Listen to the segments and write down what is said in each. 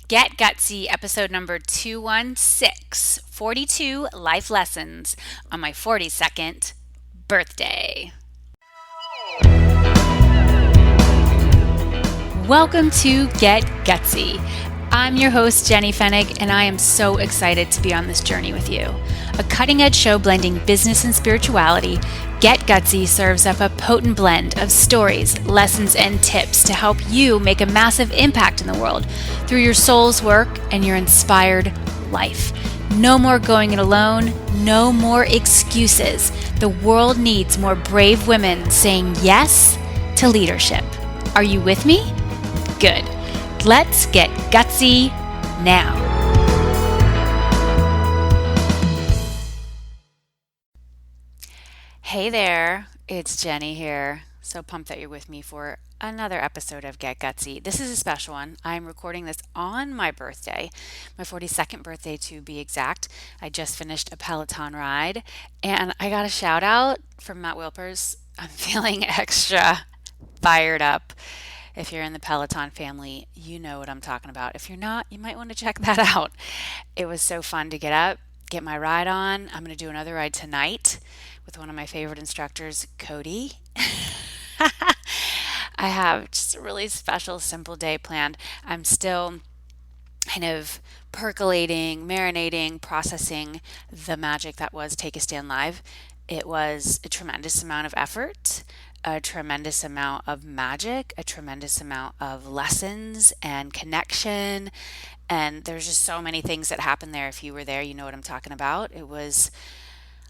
Get Gutsy, episode number 216, 42 life lessons on my 42nd birthday. Welcome to Get Gutsy. I'm your host, Jenny Fennig, and I am so excited to be on this journey with you. A cutting-edge show blending business and spirituality, Get Gutsy serves up a potent blend of stories, lessons, and tips to help you make a massive impact in the world through your soul's work and your inspired life. No more going it alone, no more excuses. The world needs more brave women saying yes to leadership. Are you with me? Good. Let's get gutsy now. Hey there, it's Jenny here. So pumped that you're with me for another episode of Get Gutsy. This is a special one. I'm recording this on my birthday, my 42nd birthday to be exact. I just finished a Peloton ride and I got a shout out from Matt Wilpers. I'm feeling extra fired up. If you're in the Peloton family, you know what I'm talking about. If you're not, you might want to check that out. It was so fun to get up, get my ride on. I'm going to do another ride tonight with one of my favorite instructors, Cody. I have just a really special, simple day planned. I'm still kind of percolating, marinating, processing the magic that was Take a Stand Live. It was a tremendous amount of effort, a tremendous amount of magic, a tremendous amount of lessons and connection. And there's just so many things that happened there. If you were there, you know what I'm talking about. It was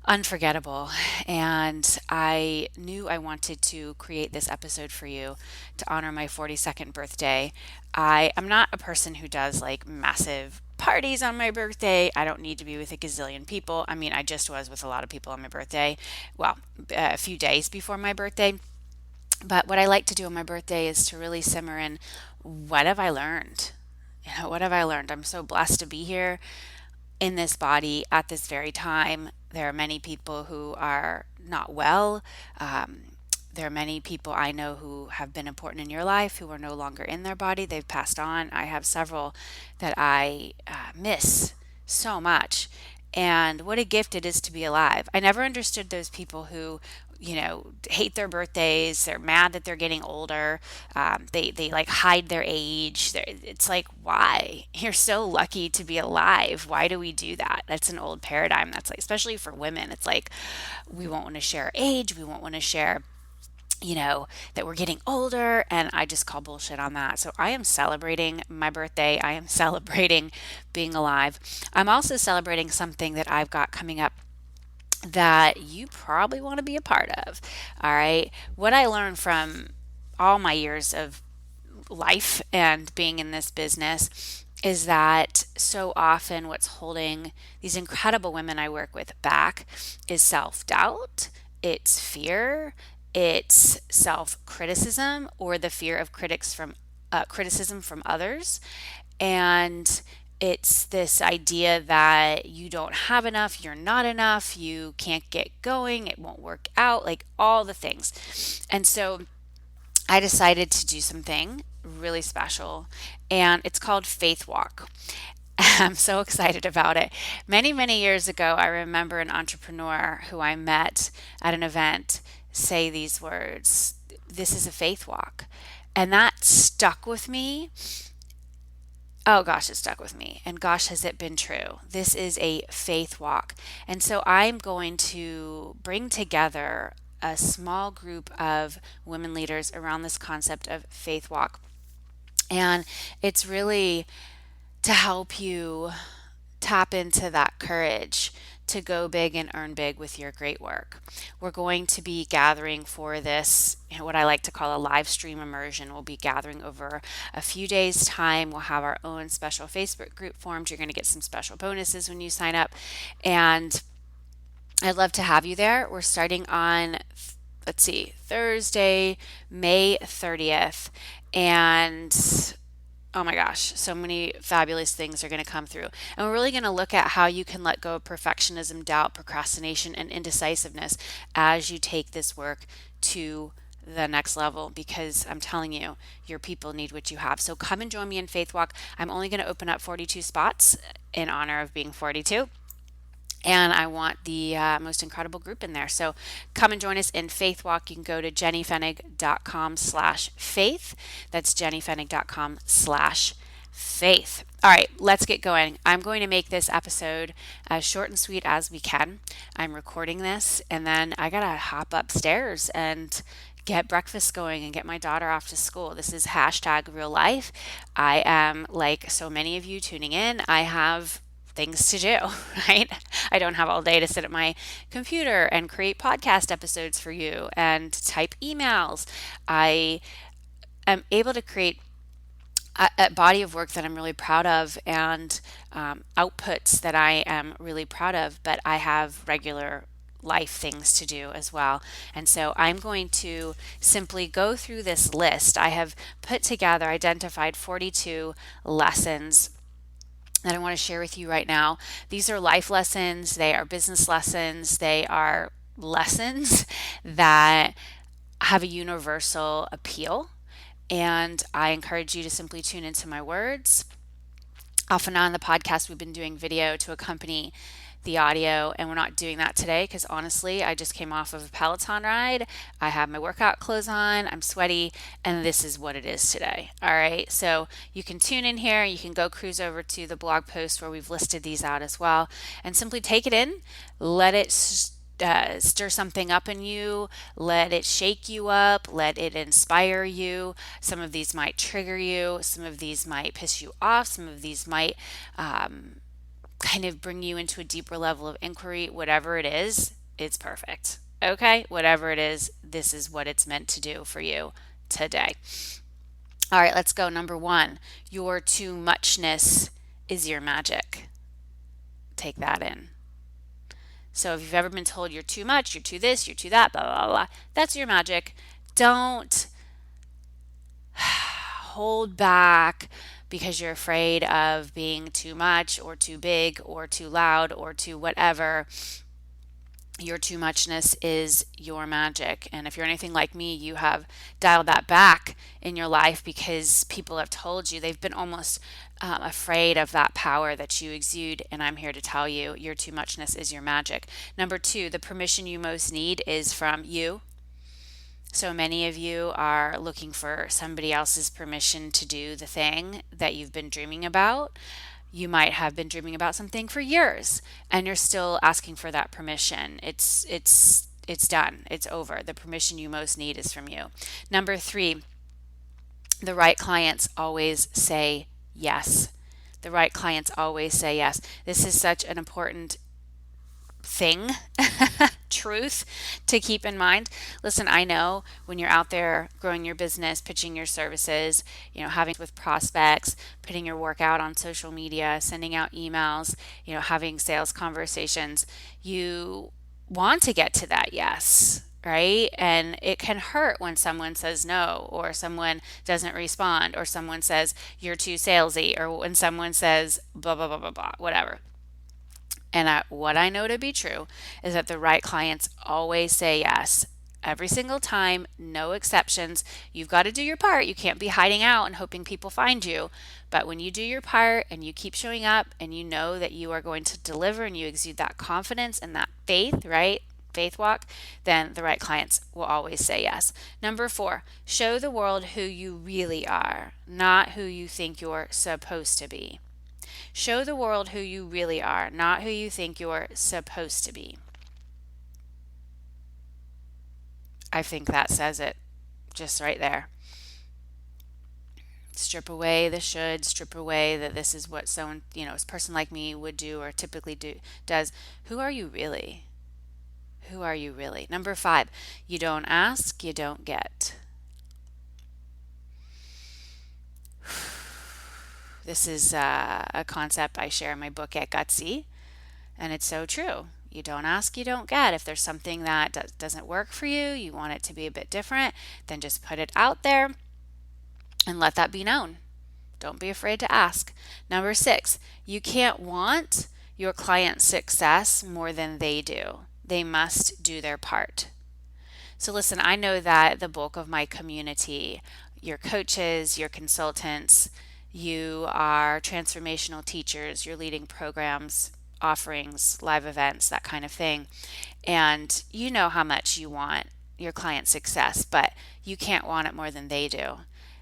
unforgettable. And I knew I wanted to create this episode for you to honor my 42nd birthday. I am not a person who does like massive parties on my birthday. I don't need to be with a gazillion people. I mean, I just was with a lot of people on my birthday. Well, a few days before my birthday. But what I like to do on my birthday is to really simmer in what have I learned? What have I learned? I'm so blessed to be here in this body at this very time. There are many people who are not well. There are many people I know who have been important in your life who are no longer in their body. They've passed on. I have several that I miss so much. And what a gift it is to be alive. I never understood those people who hate their birthdays. They're mad that they're getting older. They like hide their age. It's like, why? You're so lucky to be alive. Why do we do that? That's an old paradigm. That's like, especially for women, it's like we won't want to share age. We won't want to share that we're getting older, and I just call bullshit on that. So I am celebrating my birthday. I am celebrating being alive. I'm also celebrating something that I've got coming up that you probably want to be a part of. All right. What I learned from all my years of life and being in this business is that so often what's holding these incredible women I work with back is self doubt, it's fear, it's self criticism, or the fear of criticism from others. And it's this idea that you don't have enough, you're not enough, you can't get going, it won't work out, like all the things. And so I decided to do something really special, and it's called Faith Walk. I'm so excited about it. Many, many years ago, I remember an entrepreneur who I met at an event say these words: "This is a faith walk." And that stuck with me. Oh gosh, it stuck with me. And gosh, has it been true. This is a faith walk. And so I'm going to bring together a small group of women leaders around this concept of faith walk. And it's really to help you tap into that courage to go big and earn big with your great work. We're going to be gathering for this, what I like to call a live stream immersion. We'll be gathering over a few days' time. We'll have our own special Facebook group formed. You're going to get some special bonuses when you sign up. And I'd love to have you there. We're starting on, let's see, Thursday, May 30th. And oh my gosh, so many fabulous things are going to come through. And we're really going to look at how you can let go of perfectionism, doubt, procrastination, and indecisiveness as you take this work to the next level, because I'm telling you, your people need what you have. So come and join me in Faith Walk. I'm only going to open up 42 spots in honor of being 42. And I want the most incredible group in there. So come and join us in Faith Walk. You can go to jennyfenig.com/faith. That's jennyfenig.com/faith. All right, let's get going. I'm going to make this episode as short and sweet as we can. I'm recording this, and then I got to hop upstairs and get breakfast going and get my daughter off to school. This is hashtag real life. I am, like so many of you tuning in, I have things to do, right? I don't have all day to sit at my computer and create podcast episodes for you and type emails. I am able to create a body of work that I'm really proud of, and outputs that I am really proud of, but I have regular life things to do as well. And so I'm going to simply go through this list. I have put together, identified 42 lessons that I want to share with you right now. These are life lessons, they are business lessons, they are lessons that have a universal appeal. And I encourage you to simply tune into my words. Off and on the podcast, we've been doing video to accompany the audio, and we're not doing that today because honestly, I just came off of a Peloton ride. I have my workout clothes on, I'm sweaty, and this is what it is today. All right, so you can tune in here, you can go cruise over to the blog post where we've listed these out as well, and simply take it in, let it stir something up in you, let it shake you up, let it inspire you. Some of these might trigger you, some of these might piss you off, some of these might kind of bring you into a deeper level of inquiry. Whatever it is, it's perfect. Okay? Whatever it is, this is what it's meant to do for you today. All right, let's go. Number 1, your too muchness is your magic. Take that in. So if you've ever been told you're too much, you're too this, you're too that, blah, blah, blah, that's your magic. Don't hold back because you're afraid of being too much or too big or too loud or too whatever. Your too muchness is your magic. And if you're anything like me, you have dialed that back in your life because people have told you, they've been almost afraid of that power that you exude. And I'm here to tell you, your too muchness is your magic. Number 2, the permission you most need is from you. So many of you are looking for somebody else's permission to do the thing that you've been dreaming about. You might have been dreaming about something for years and you're still asking for that permission. It's done. It's over. The permission you most need is from you. Number 3, the right clients always say yes. The right clients always say yes. This is such an important thing, truth to keep in mind. Listen, I know when you're out there growing your business, pitching your services, having with prospects, putting your work out on social media, sending out emails, having sales conversations, you want to get to that yes, right? And it can hurt when someone says no, or someone doesn't respond, or someone says you're too salesy, or when someone says blah, blah, blah, blah, blah, whatever. And what I know to be true is that the right clients always say yes. Every single time, no exceptions. You've got to do your part. You can't be hiding out and hoping people find you. But when you do your part and you keep showing up and you know that you are going to deliver and you exude that confidence and that faith, right? Faith walk, then the right clients will always say yes. Number 4, show the world who you really are, not who you think you're supposed to be. Show the world who you really are, not who you think you're supposed to be. I think that says it just right there. Strip away the should, strip away that this is what someone, a person like me would do or typically does. Who are you really? Who are you really? Number 5, you don't ask, you don't get. This is a concept I share in my book at Gutsy, and it's so true. You don't ask, you don't get. If there's something that doesn't work for you, you want it to be a bit different, then just put it out there and let that be known. Don't be afraid to ask. Number 6, you can't want your client's success more than they do. They must do their part. So listen, I know that the bulk of my community, your coaches, your consultants, you are transformational teachers, you're leading programs, offerings, live events, that kind of thing. And you know how much you want your client's success, but you can't want it more than they do.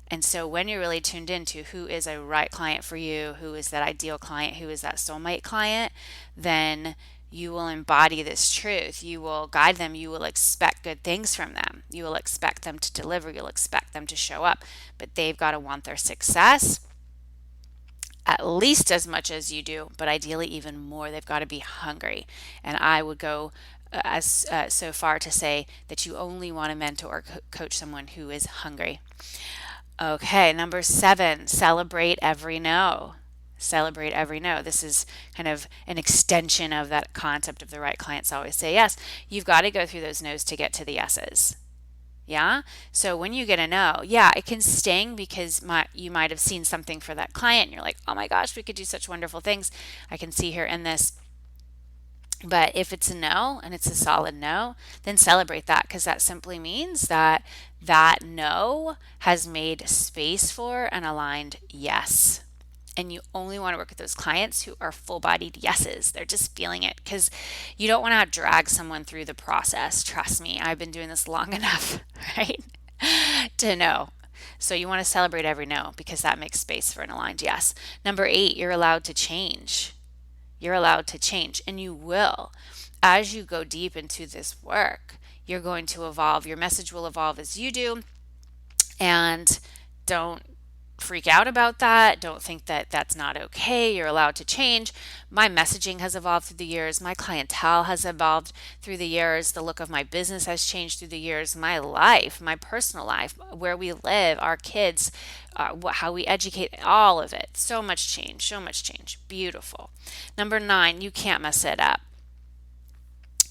And so when you're really tuned into who is a right client for you, who is that ideal client, who is that soulmate client, then you will embody this truth. You will guide them. You will expect good things from them. You will expect them to deliver. You'll expect them to show up. But they've got to want their success at least as much as you do, but ideally even more. They've got to be hungry. And I would go as so far to say that you only want to mentor or coach someone who is hungry. Okay, number 7, celebrate every no. Celebrate every no. This is kind of an extension of that concept of the right clients always say yes. You've got to go through those no's to get to the yeses. Yeah. So when you get a no, yeah, it can sting because you might have seen something for that client. And you're like, oh my gosh, we could do such wonderful things. I can see here in this. But if it's a no and it's a solid no, then celebrate that because that simply means that that no has made space for an aligned yes. And you only want to work with those clients who are full bodied yeses. They're just feeling it because you don't want to drag someone through the process. Trust me, I've been doing this long enough, right? To know. So you want to celebrate every no because that makes space for an aligned yes. Number 8, you're allowed to change. You're allowed to change, and you will. As you go deep into this work, you're going to evolve. Your message will evolve as you do, and don't freak out about that. Don't think that that's not okay. You're allowed to change. My messaging has evolved through the years. My clientele has evolved through the years. The look of my business has changed through the years. My life, my personal life, where we live, our kids, how we educate, all of it. So much change, so much change. Beautiful. Number 9, you can't mess it up.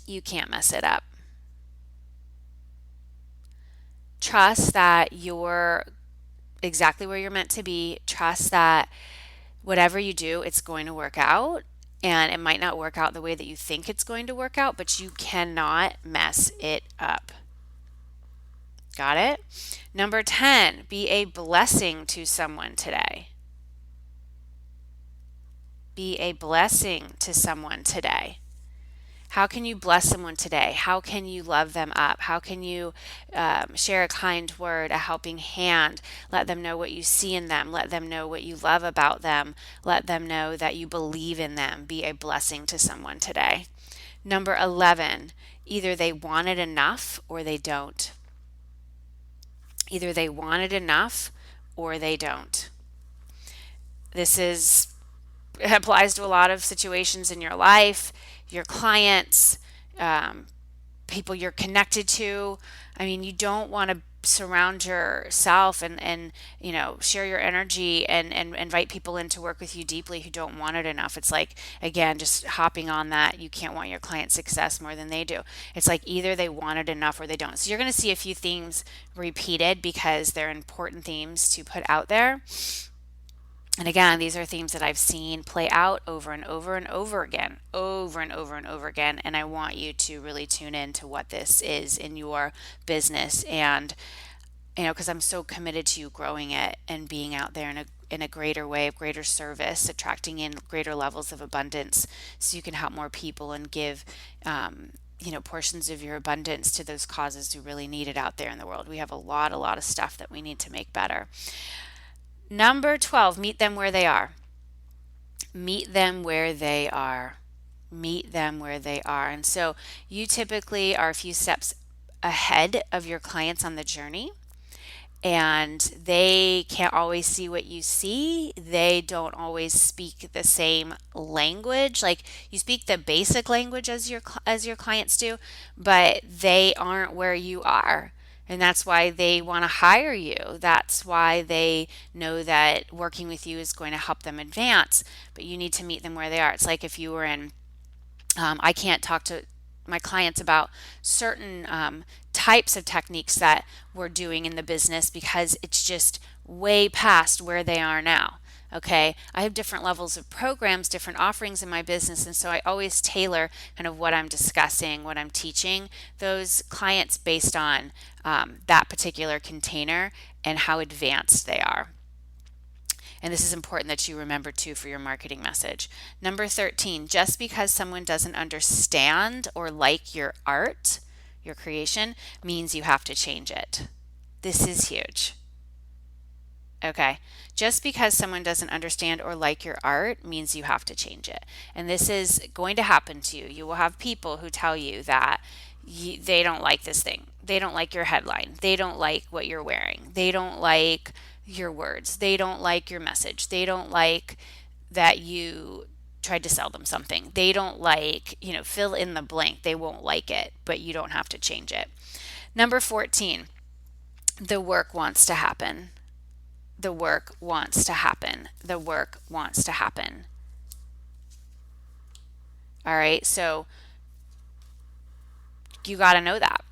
You can't mess it up. Trust that you're exactly where you're meant to be. Trust that whatever you do, it's going to work out. And it might not work out the way that you think it's going to work out, but you cannot mess it up. Got it? Number 10, be a blessing to someone today. Be a blessing to someone today. How can you bless someone today? How can you love them up? How can you share a kind word, a helping hand? Let them know what you see in them. Let them know what you love about them. Let them know that you believe in them. Be a blessing to someone today. Number 11, either they want it enough or they don't. Either they want it enough or they don't. It applies to a lot of situations in your life, your clients, people you're connected to. I mean, you don't want to surround yourself and share your energy and invite people in to work with you deeply who don't want it enough. It's like, again, just hopping on that. You can't want your client's success more than they do. It's like either they want it enough or they don't. So you're going to see a few themes repeated because they're important themes to put out there. And again, these are themes that I've seen play out over and over and over again, over and over and over again. And I want you to really tune in to what this is in your business. And, because I'm so committed to you growing it and being out there in a greater way of greater service, attracting in greater levels of abundance so you can help more people and give, portions of your abundance to those causes who really need it out there in the world. We have a lot of stuff that we need to make better. Number 12, meet them where they are. Meet them where they are. Meet them where they are. And so you typically are a few steps ahead of your clients on the journey, and they can't always see what you see. They don't always speak the same language. Like, you speak the basic language as your clients do, but they aren't where you are. And that's why they want to hire you. That's why they know that working with you is going to help them advance. But you need to meet them where they are. It's like if you were in, I can't talk to my clients about certain types of techniques that we're doing in the business because it's just way past where they are now. Okay. I have different levels of programs, different offerings in my business. And so I always tailor kind of what I'm discussing, what I'm teaching those clients based on that particular container and how advanced they are. And this is important that you remember too for your marketing message. Number 13, just because someone doesn't understand or like your art, your creation, means you have to change it. This is huge. Okay. Just because someone doesn't understand or like your art means you have to change it. And this is going to happen to you. You will have people who tell you that they don't like this thing. They don't like your headline. They don't like what you're wearing. They don't like your words. They don't like your message. They don't like that you tried to sell them something. They don't like, fill in the blank. They won't like it, but you don't have to change it. Number 14, the work wants to happen. The work wants to happen. The work wants to happen. All right, so you got to know that.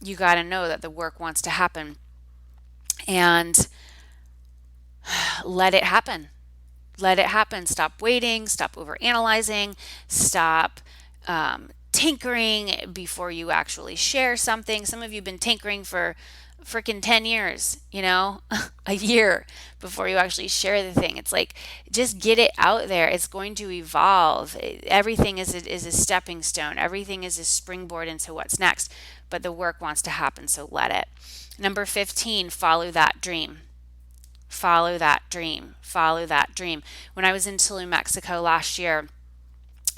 You got to know that the work wants to happen and let it happen. Let it happen. Stop waiting. Stop overanalyzing. Stop tinkering before you actually share something. Some of you have been tinkering for freaking 10 years, a year before you actually share the thing. It's like, just get it out there. It's going to evolve. Everything is a stepping stone. Everything is a springboard into what's next. But the work wants to happen, so let it. Number 15, follow that dream. Follow that dream. Follow that dream. When I was in Tulum, Mexico last year,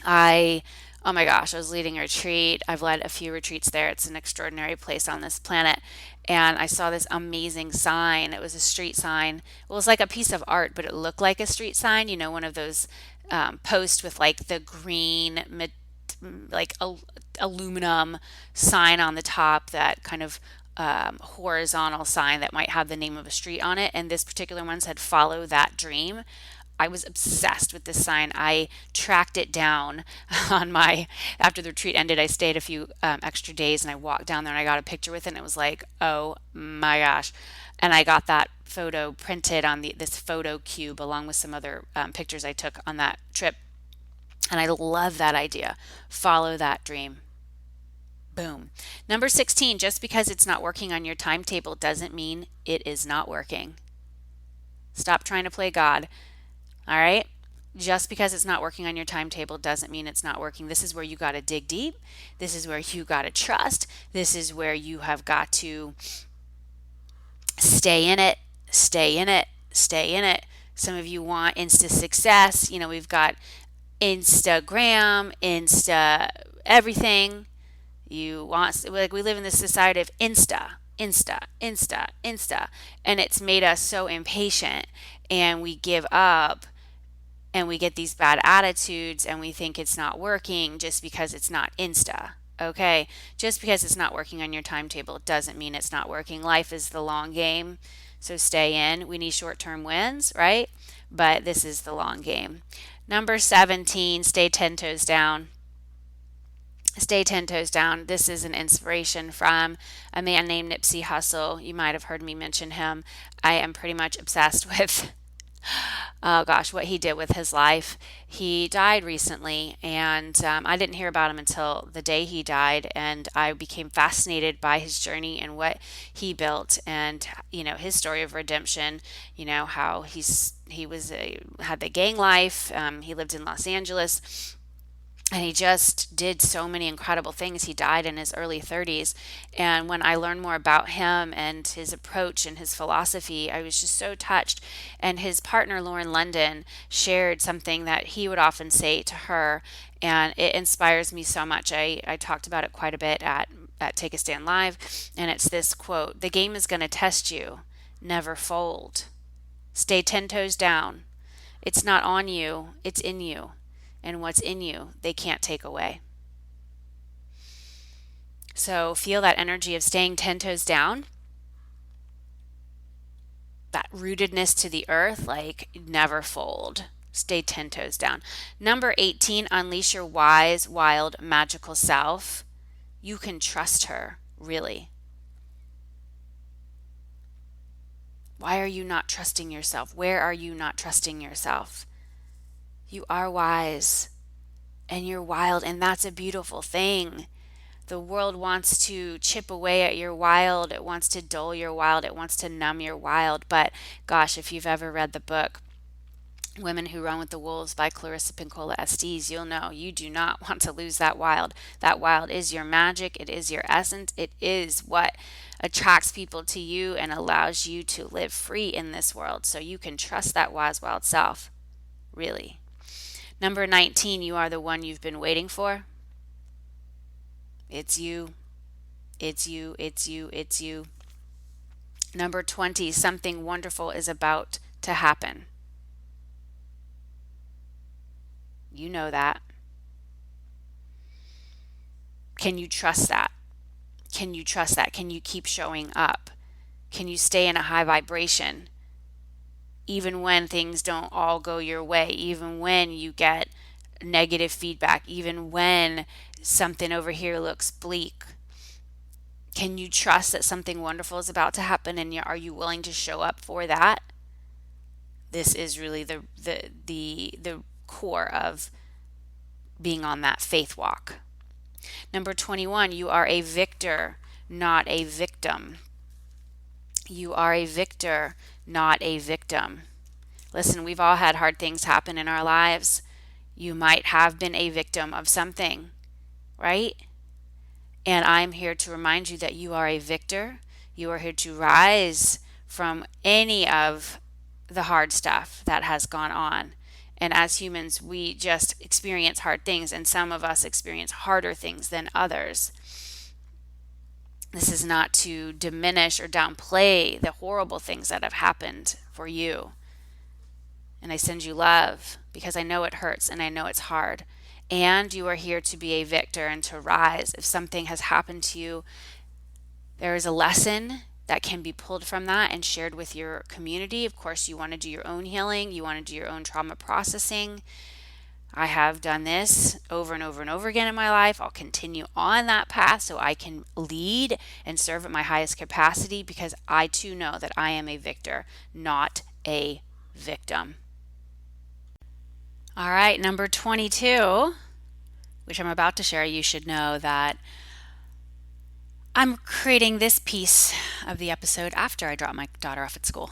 oh my gosh, I was leading a retreat. I've led a few retreats there. It's an extraordinary place on this planet. And I saw this amazing sign. It was a street sign. Well, it was like a piece of art, but it looked like a street sign. One of those posts with like the green, aluminum sign on the top, that kind of horizontal sign that might have the name of a street on it. And this particular one said, "Follow that dream." I was obsessed with this sign. I tracked it down after the retreat ended, I stayed a few extra days and I walked down there and I got a picture with it and it was like, oh my gosh. And I got that photo printed on this photo cube along with some other pictures I took on that trip. And I love that idea. Follow that dream. Boom. Number 16, just because it's not working on your timetable doesn't mean it is not working. Stop trying to play God. All right? Just because it's not working on your timetable doesn't mean it's not working. This is where you got to dig deep. This is where you got to trust. This is where you have got to stay in it, stay in it, stay in it. Some of you want Insta success. We've got Instagram, Insta everything. You want, like, we live in this society of Insta, Insta, Insta, Insta. And it's made us so impatient and we give up. And we get these bad attitudes and we think it's not working just because it's not Insta. Okay? Just because it's not working on your timetable doesn't mean it's not working. Life is the long game. So stay in. We need short-term wins, right? But this is the long game. Number 17, stay 10 toes down. Stay 10 toes down. This is an inspiration from a man named Nipsey Hussle. You might have heard me mention him. I am pretty much obsessed with what he did with his life. He died recently, and I didn't hear about him until the day he died, and I became fascinated by his journey and what he built, and his story of redemption. How had the gang life. He lived in Los Angeles. And he just did so many incredible things. He died in his early 30s. And when I learned more about him and his approach and his philosophy, I was just so touched. And his partner, Lauren London, shared something that he would often say to her. And it inspires me so much. I talked about it quite a bit at Take a Stand Live. And it's this quote: "The game is going to test you. Never fold. Stay 10 toes down. It's not on you, it's in you. And what's in you, they can't take away." So feel that energy of staying 10 toes down, that rootedness to the earth, like never fold. Stay 10 toes down. Number 18, unleash your wise, wild, magical self. You can trust her, really. Why are you not trusting yourself? Where are you not trusting yourself? You are wise and you're wild, and that's a beautiful thing. The world wants to chip away at your wild. It wants to dull your wild. It wants to numb your wild. But gosh, if you've ever read the book Women Who Run with the Wolves by Clarissa Pinkola Estes, you'll know you do not want to lose that wild. That wild is your magic. It is your essence. It is what attracts people to you and allows you to live free in this world. So you can trust that wise, wild self, really. Number 19, you are the one you've been waiting for. It's you. It's you. It's you. It's you. Number 20, something wonderful is about to happen. You know that. Can you trust that? Can you trust that? Can you keep showing up? Can you stay in a high vibration even when things don't all go your way, even when you get negative feedback, even when something over here looks bleak? Can you trust that something wonderful is about to happen, and are you willing to show up for that? This is really the core of being on that faith walk. Number 21, you are a victor, not a victim. You are a victor, not a victim. Listen, we've all had hard things happen in our lives. You might have been a victim of something, right? And I'm here to remind you that you are a victor. You are here to rise from any of the hard stuff that has gone on. And as humans, we just experience hard things, and some of us experience harder things than others. This is not to diminish or downplay the horrible things that have happened for you. And I send you love because I know it hurts and I know it's hard. And you are here to be a victor and to rise. If something has happened to you, there is a lesson that can be pulled from that and shared with your community. Of course, you want to do your own healing. You want to do your own trauma processing. I have done this over and over and over again in my life. I'll continue on that path so I can lead and serve at my highest capacity, because I too know that I am a victor, not a victim. All right, number 22, which I'm about to share, you should know that I'm creating this piece of the episode after I drop my daughter off at school.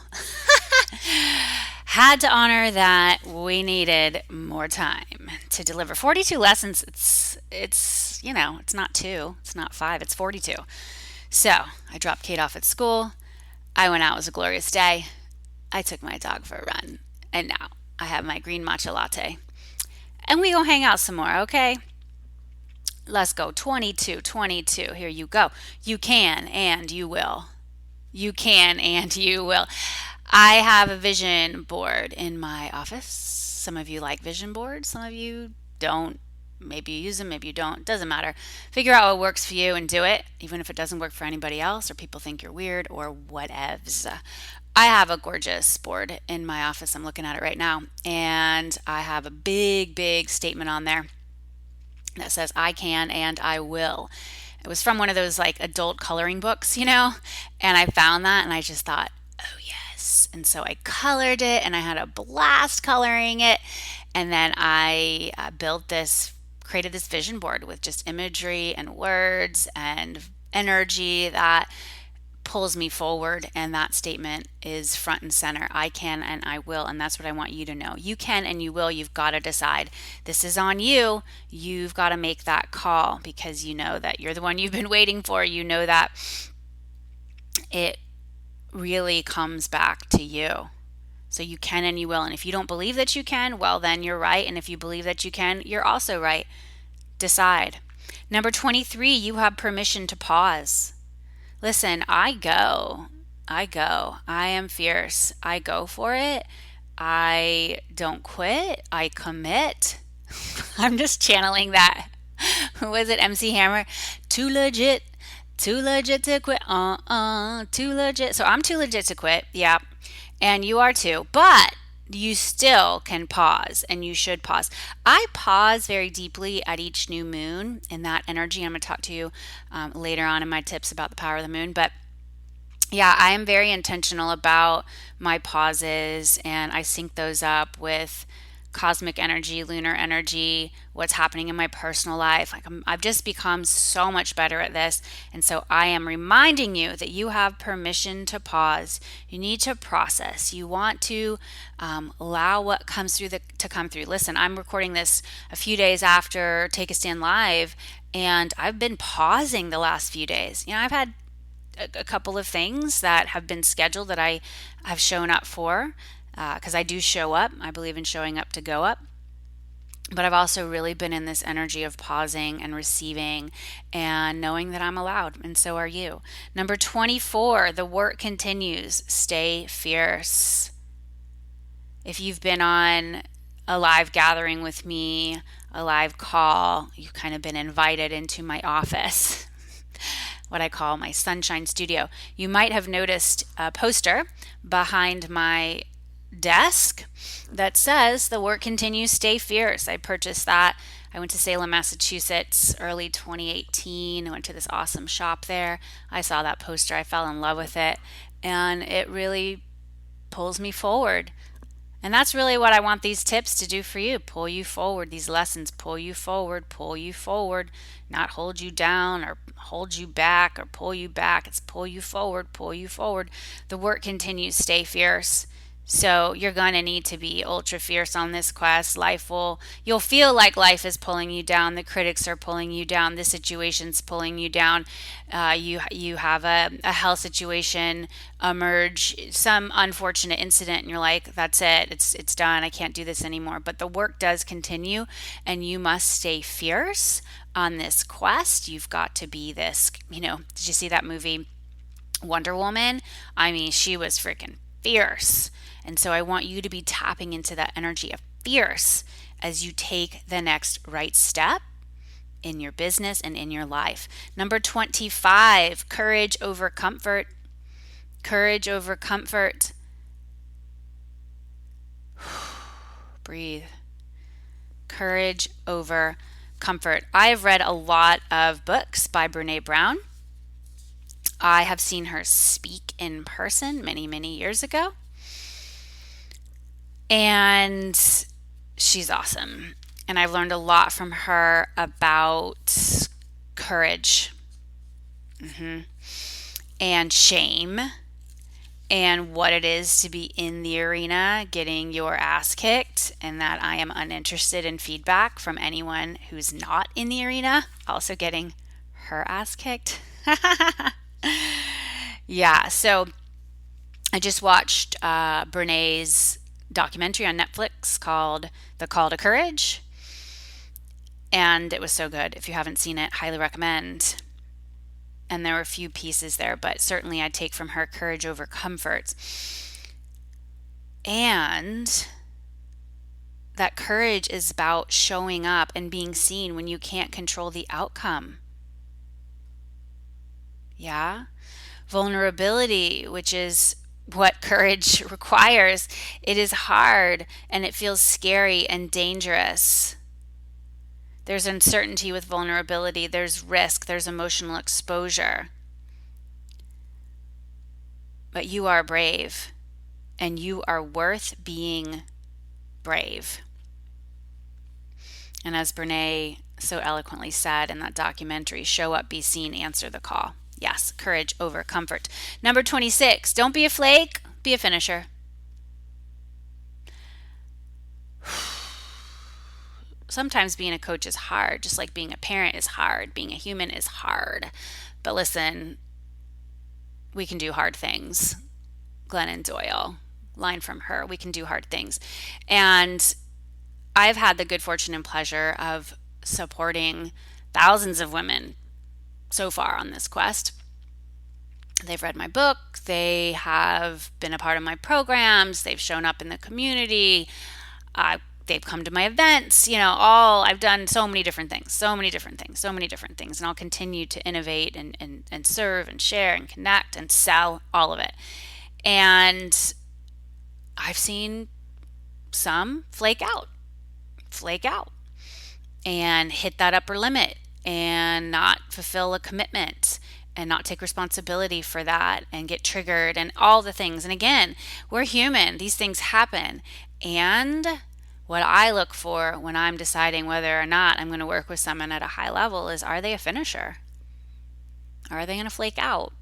Had to honor that we needed more time to deliver 42 lessons. It's it's not 2, it's not 5, it's 42. So I dropped Kate off at school. I went out. It was a glorious day. I took my dog for a run, and now I have my green matcha latte. And we go hang out some more, okay? Let's go. 22, 22. Here you go. You can and you will. You can and you will. I have a vision board in my office. Some of you like vision boards, some of you don't. Maybe you use them, maybe you don't. Doesn't matter. Figure out what works for you and do it, even if it doesn't work for anybody else or people think you're weird or whatevs. I have a gorgeous board in my office. I'm looking at it right now. And I have a big, big statement on there that says, I can and I will. It was from one of those like adult coloring books, and I found that and I just thought, oh yes. And so I colored it and I had a blast coloring it. And then I created this vision board with just imagery and words and energy that pulls me forward, and that statement is front and center. I can and I will, and that's what I want you to know. You can and you will. You've got to decide. This is on you. You've got to make that call, because you know that you're the one you've been waiting for. You know that it really comes back to you. So you can and you will. And if you don't believe that you can, well, then you're right. And if you believe that you can, you're also right. Decide. Number 23, you have permission to pause. Listen, I go. I am fierce. I go for it. I don't quit. I commit. I'm just channeling that. Who was it? MC Hammer. Too legit to quit. Too legit. So I'm too legit to quit. Yeah. And you are too. But you still can pause, and you should pause. I pause very deeply at each new moon in that energy. I'm going to talk to you later on in my tips about the power of the moon. But Yeah, I am very intentional about my pauses and I sync those up with cosmic energy, lunar energy, what's happening in my personal life. I've just become so much better at this. And so I am reminding you that you have permission to pause. You need to process. You want to allow what comes through to come through. Listen, I'm recording this a few days after Take a Stand Live, and I've been pausing the last few days. I've had a couple of things that have been scheduled that I have shown up for because I do show up. I believe in showing up to go up. But I've also really been in this energy of pausing and receiving and knowing that I'm allowed, and so are you. Number 24, the work continues. Stay fierce. If you've been on a live gathering with me, a live call, you've kind of been invited into my office, what I call my sunshine studio. You might have noticed a poster behind my desk that says the work continues, stay fierce. I purchased that. I went to Salem, Massachusetts early 2018. I went to this awesome shop there. I saw that poster. I fell in love with it, and it really pulls me forward. And that's really what I want these tips to do for you. Pull you forward. These lessons pull you forward, not hold you down or hold you back or pull you back. It's pull you forward, pull you forward. The work continues, stay fierce. So you're going to need to be ultra fierce on this quest. You'll feel like life is pulling you down. The critics are pulling you down. The situation's pulling you down. You have a health situation emerge, some unfortunate incident, and you're like, that's it. It's done. I can't do this anymore. But the work does continue, and you must stay fierce on this quest. You've got to be this, did you see that movie Wonder Woman? I mean, she was freaking fierce. And so I want you to be tapping into that energy of fierce as you take the next right step in your business and in your life. Number 25, courage over comfort. Courage over comfort. Breathe. Courage over comfort. I've read a lot of books by Brene Brown. I have seen her speak in person many, many years ago. And she's awesome. And I've learned a lot from her about courage and shame and what it is to be in the arena getting your ass kicked, and that I am uninterested in feedback from anyone who's not in the arena also getting her ass kicked. Yeah, so I just watched Brene's documentary on Netflix called The Call to Courage, and it was so good. If you haven't seen it, highly recommend. And there were a few pieces there, but certainly I take from her courage over comfort. And that courage is about showing up and being seen when you can't control the outcome. Yeah? Vulnerability, which is what courage requires. It is hard and it feels scary and dangerous. There's uncertainty with vulnerability, there's risk, there's emotional exposure. But you are brave, and you are worth being brave. And as Brene so eloquently said in that documentary, show up, be seen, answer the call. Yes, courage over comfort. Number 26, don't be a flake, be a finisher. Sometimes being a coach is hard, just like being a parent is hard, being a human is hard. But listen, we can do hard things. Glennon Doyle, line from her, we can do hard things. And I've had the good fortune and pleasure of supporting thousands of women so far on this quest. They've read my book, they have been a part of my programs, they've shown up in the community, they've come to my events, I've done so many different things, and I'll continue to innovate and serve and share and connect and sell all of it. And I've seen some flake out and hit that upper limit and not fulfill a commitment and not take responsibility for that and get triggered and all the things. And again, we're human, these things happen. And what I look for when I'm deciding whether or not I'm going to work with someone at a high level is, are they a finisher? Are they going to flake out?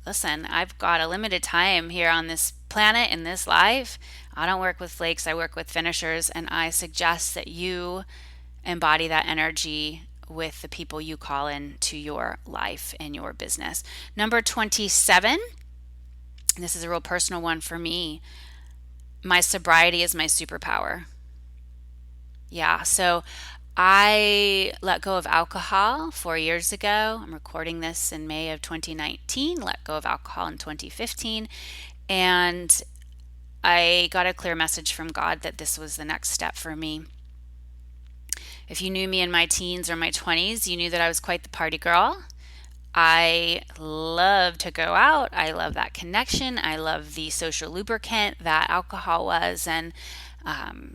Listen, I've got a limited time here on this planet in this life. I don't work with flakes, I work with finishers, and I suggest that you embody that energy with the people you call into your life and your business. Number 27, and this is a real personal one for me. My sobriety is my superpower. Yeah, so I let go of alcohol 4 years ago. I'm recording this in May of 2019, let go of alcohol in 2015. And I got a clear message from God that this was the next step for me. If you knew me in my teens or my 20s, you knew that I was quite the party girl. I love to go out. I love that connection. I love the social lubricant that alcohol was, and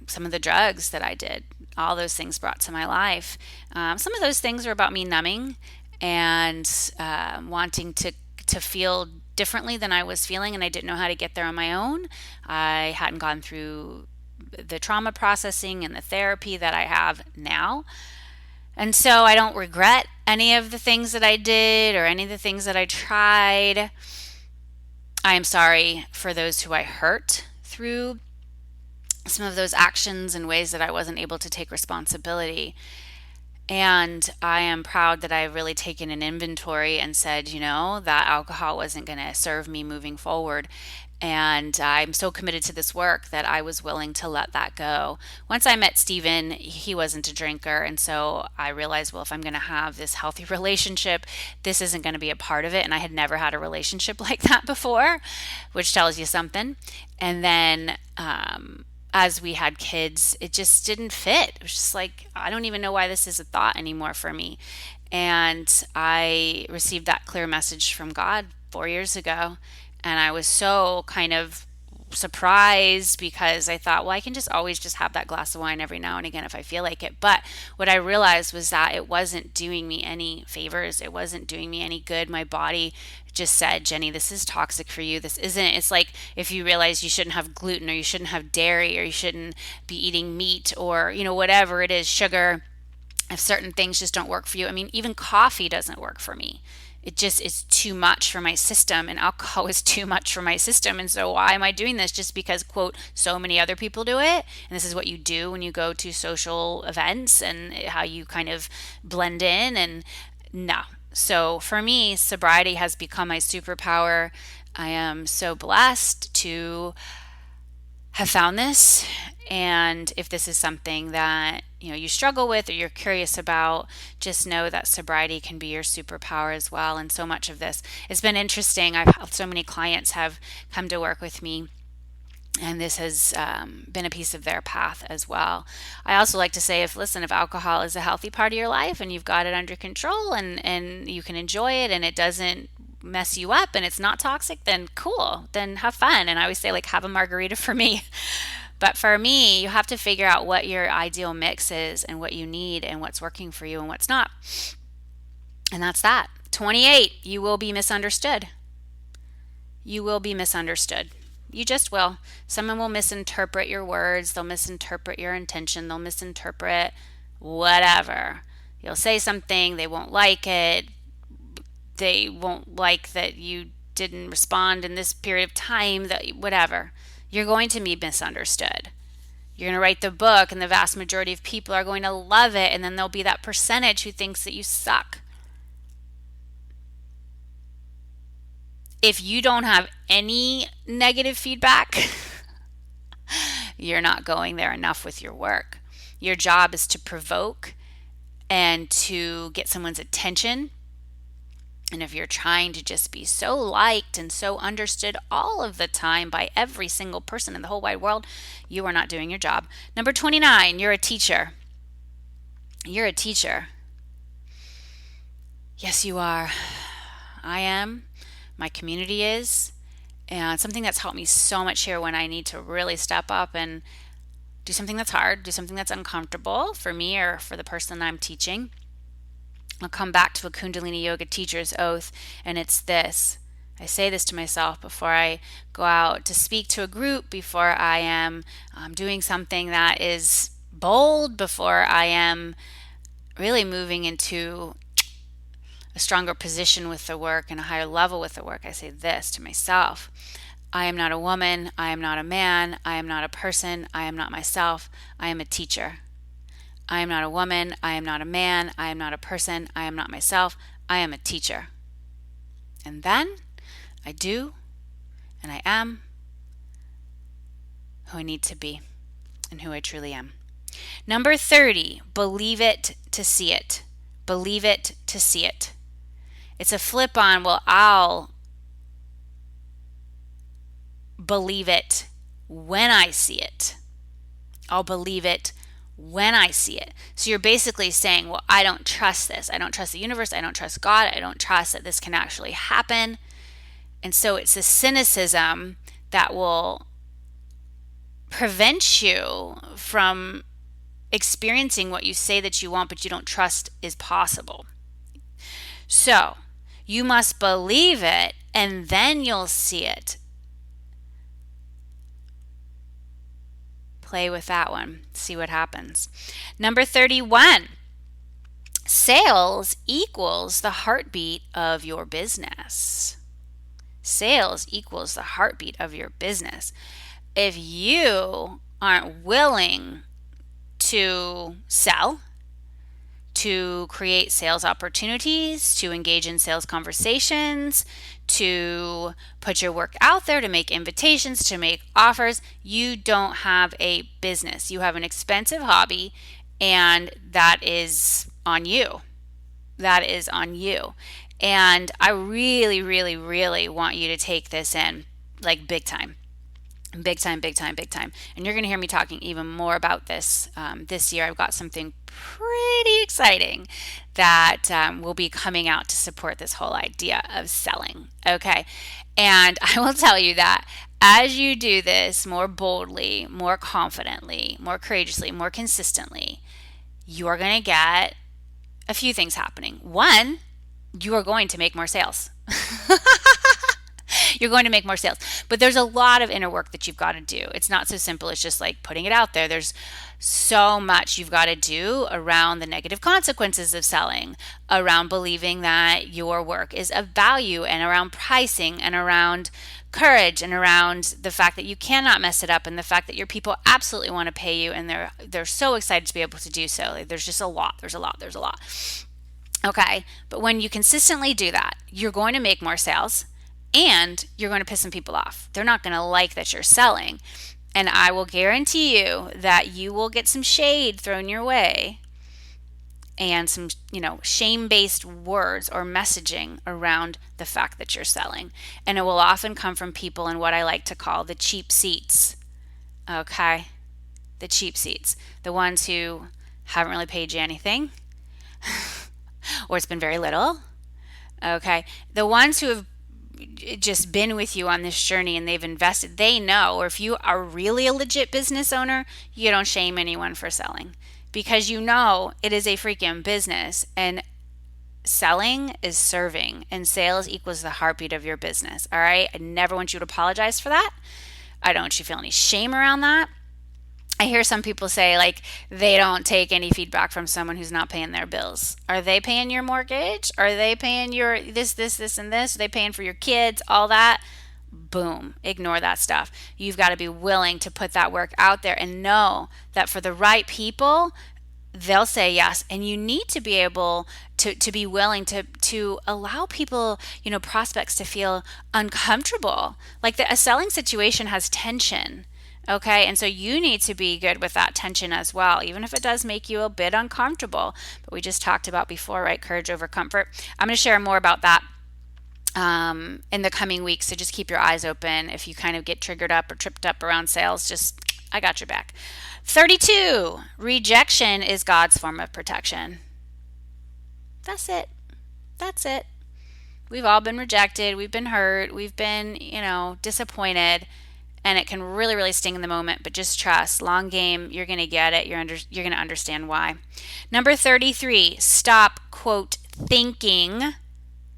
some of the drugs that I did. All those things brought to my life. Some of those things are about me numbing and wanting to feel differently than I was feeling, and I didn't know how to get there on my own. I hadn't gone through the trauma processing and the therapy that I have now. And so I don't regret any of the things that I did or any of the things that I tried. I am sorry for those who I hurt through some of those actions in ways that I wasn't able to take responsibility. And I am proud that I've really taken an inventory and said, that alcohol wasn't going to serve me moving forward. And I'm so committed to this work that I was willing to let that go. Once I met Steven, he wasn't a drinker. And so I realized, well, if I'm going to have this healthy relationship, this isn't going to be a part of it. And I had never had a relationship like that before, which tells you something. And then, as we had kids, it just didn't fit. It was just like, I don't even know why this is a thought anymore for me. And I received that clear message from God 4 years ago. And I was so kind of surprised because I thought, well, I can just always just have that glass of wine every now and again if I feel like it. But what I realized was that it wasn't doing me any favors. It wasn't doing me any good. My body just said, Jenny, this is toxic for you. This isn't. It's like if you realize you shouldn't have gluten, or you shouldn't have dairy, or you shouldn't be eating meat, or, whatever it is, sugar, if certain things just don't work for you. I mean, even coffee doesn't work for me. It just is too much for my system, and alcohol is too much for my system. And so why am I doing this? Just because, quote, so many other people do it, and this is what you do when you go to social events and how you kind of blend in. And no. So for me, sobriety has become my superpower. I am so blessed to have found this. And if this is something that you struggle with or you're curious about, just know that sobriety can be your superpower as well. And so much of this, it's been interesting. I've had so many clients have come to work with me, and this has been a piece of their path as well. I also like to say, if alcohol is a healthy part of your life and you've got it under control and you can enjoy it and it doesn't mess you up and it's not toxic, then cool, then have fun. And I always say, like, have a margarita for me. But for me, you have to figure out what your ideal mix is and what you need and what's working for you and what's not. And that's that. 28, you will be misunderstood. You will be misunderstood. You just will. Someone will misinterpret your words. They'll misinterpret your intention. They'll misinterpret whatever. You'll say something, they won't like it. They won't like that you didn't respond in this period of time, that whatever. You're going to be misunderstood. You're going to write the book, and the vast majority of people are going to love it, and then there'll be that percentage who thinks that you suck. If you don't have any negative feedback, you're not going there enough with your work. Your job is to provoke and to get someone's attention. And if you're trying to just be so liked and so understood all of the time by every single person in the whole wide world, you are not doing your job. Number 29, you're a teacher. You're a teacher. Yes, you are. I am. My community is. And something that's helped me so much here when I need to really step up and do something that's hard, do something that's uncomfortable for me or for the person I'm teaching, I'll come back to a Kundalini Yoga teacher's oath, and it's this. I say this to myself before I go out to speak to a group, before I am doing something that is bold, before I am really moving into a stronger position with the work and a higher level with the work. I say this to myself. I am not a woman. I am not a man. I am not a person. I am not myself. I am a teacher. I am not a woman. I am not a man. I am not a person. I am not myself. I am a teacher. And then I do and I am who I need to be and who I truly am. Number 30, believe it to see it. Believe it to see it. It's a flip on, well, I'll believe it when I see it. I'll believe it when I see it. So you're basically saying, well, I don't trust this. I don't trust the universe. I don't trust God. I don't trust that this can actually happen. And so it's a cynicism that will prevent you from experiencing what you say that you want, but you don't trust is possible. So you must believe it, and then you'll see it. Play with that one. See what happens. Number 31. Sales equals the heartbeat of your business. Sales equals the heartbeat of your business. If you aren't willing to sell, to create sales opportunities, to engage in sales conversations, to put your work out there, to make invitations, to make offers, you don't have a business. You have an expensive hobby, and that is on you. That is on you. And I really, really, really want you to take this in, like big time. Big time, big time, big time. And you're going to hear me talking even more about this this year. I've got something pretty exciting that will be coming out to support this whole idea of selling. Okay. And I will tell you that as you do this more boldly, more confidently, more courageously, more consistently, you are going to get a few things happening. One, you are going to make more sales. You're going to make more sales. But there's a lot of inner work that you've got to do. It's not so simple as just like putting it out there. There's so much you've got to do around the negative consequences of selling, around believing that your work is of value, and around pricing, and around courage, and around the fact that you cannot mess it up, and the fact that your people absolutely want to pay you, and they're so excited to be able to do so. Like, there's just a lot. There's a lot. Okay, but when you consistently do that, you're going to make more sales. And you're going to piss some people off. They're not going to like that you're selling. And I will guarantee you that you will get some shade thrown your way and some, shame-based words or messaging around the fact that you're selling. And it will often come from people in what I like to call the cheap seats. Okay? The cheap seats. The ones who haven't really paid you anything or it's been very little. Okay? The ones who have just been with you on this journey and they've invested, they know. Or if you are really a legit business owner, you don't shame anyone for selling, because you know it is a freaking business, and selling is serving, and sales equals the heartbeat of your business. All right, I never want you to apologize for that. I don't want you to feel any shame around that. I hear some people say like they don't take any feedback from someone who's not paying their bills. Are they paying your mortgage? Are they paying your this, and this? Are they paying for your kids? All that? Boom. Ignore that stuff. You've got to be willing to put that work out there and know that for the right people, they'll say yes. And you need to be able to be willing to allow people, prospects to feel uncomfortable. Like a selling situation has tension. Okay, and so you need to be good with that tension as well, even if it does make you a bit uncomfortable. But we just talked about before, right? Courage over comfort. I'm going to share more about that in the coming weeks. So just keep your eyes open. If you kind of get triggered up or tripped up around sales, I got your back. 32, rejection is God's form of protection. That's it. We've all been rejected. We've been hurt. We've been, disappointed. And it can really, really sting in the moment, but just trust. Long game, you're going to get it. You're going to understand why. Number 33, stop, quote, thinking,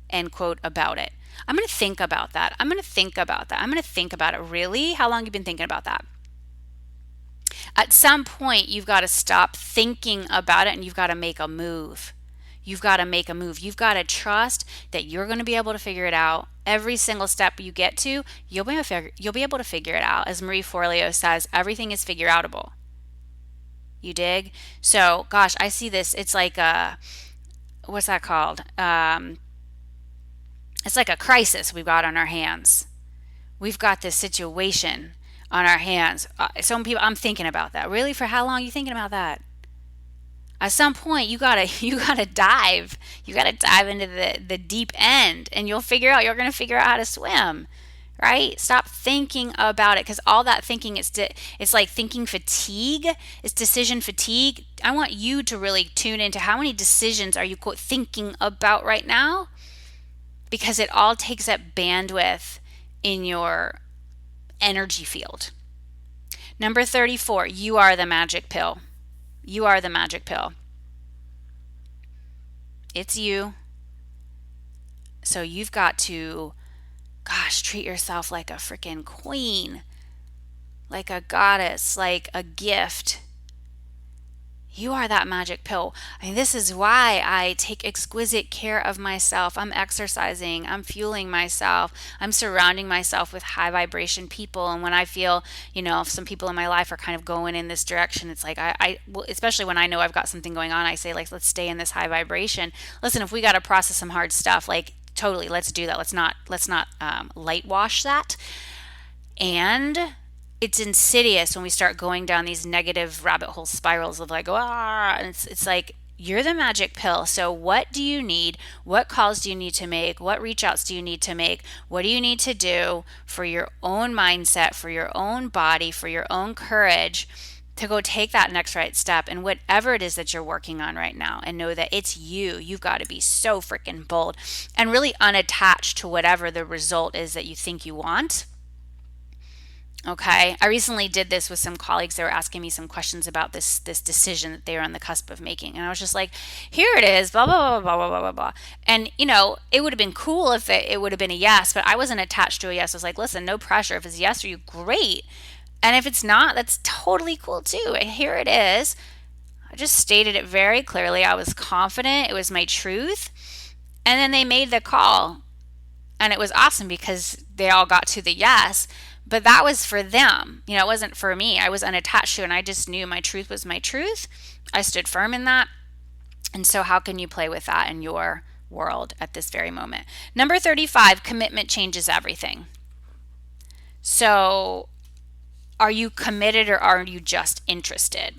end quote, about it. I'm going to think about that. I'm going to think about that. I'm going to think about it. Really? How long have you been thinking about that? At some point, you've got to stop thinking about it and you've got to make a move. You've got to make a move. You've got to trust that you're going to be able to figure it out. Every single step you get to, you'll be able to figure it out. As Marie Forleo says, everything is figure outable. You dig? So, gosh, I see this. It's like a, what's that called? It's like a crisis we've got on our hands. We've got this situation on our hands. Some people, I'm thinking about that. Really? For how long are you thinking about that? At some point, you gotta you gotta dive. You gotta dive into the deep end, and you'll figure out. You're gonna figure out how to swim, right? Stop thinking about it because all that thinking it's like thinking fatigue. It's decision fatigue. I want you to really tune into how many decisions are you quote thinking about right now, because it all takes up bandwidth in your energy field. Number 34, you are the magic pill. You are the magic pill. It's you. So you've got to, gosh, treat yourself like a freaking queen, like a goddess, like a gift. You are that magic pill. I mean, this is why I take exquisite care of myself. I'm exercising, I'm fueling myself, I'm surrounding myself with high vibration people. And when I feel, if some people in my life are kind of going in this direction, it's like well, especially when I know I've got something going on, I say, like, let's stay in this high vibration. Listen, if we got to process some hard stuff, like, totally, let's do that. Let's not light wash that. And it's insidious when we start going down these negative rabbit hole spirals of like, and it's like, you're the magic pill. So what do you need? What calls do you need to make? What reach outs do you need to make? What do you need to do for your own mindset, for your own body, for your own courage to go take that next right step and whatever it is that you're working on right now, and know that it's you. You've got to be so freaking bold and really unattached to whatever the result is that you think you want. Okay, I recently did this with some colleagues. They were asking me some questions about this decision that they were on the cusp of making, and I was just like, "Here it is, blah blah blah blah blah blah blah blah." And it would have been cool if it would have been a yes, but I wasn't attached to a yes. I was like, "Listen, no pressure. If it's a yes for you, great, and if it's not, that's totally cool too." And here it is. I just stated it very clearly. I was confident. It was my truth, and then they made the call, and it was awesome because they all got to the yes. But that was for them. It wasn't for me. I was unattached to it, and I just knew my truth was my truth. I stood firm in that. And so how can you play with that in your world at this very moment? Number 35, commitment changes everything. So are you committed or are you just interested?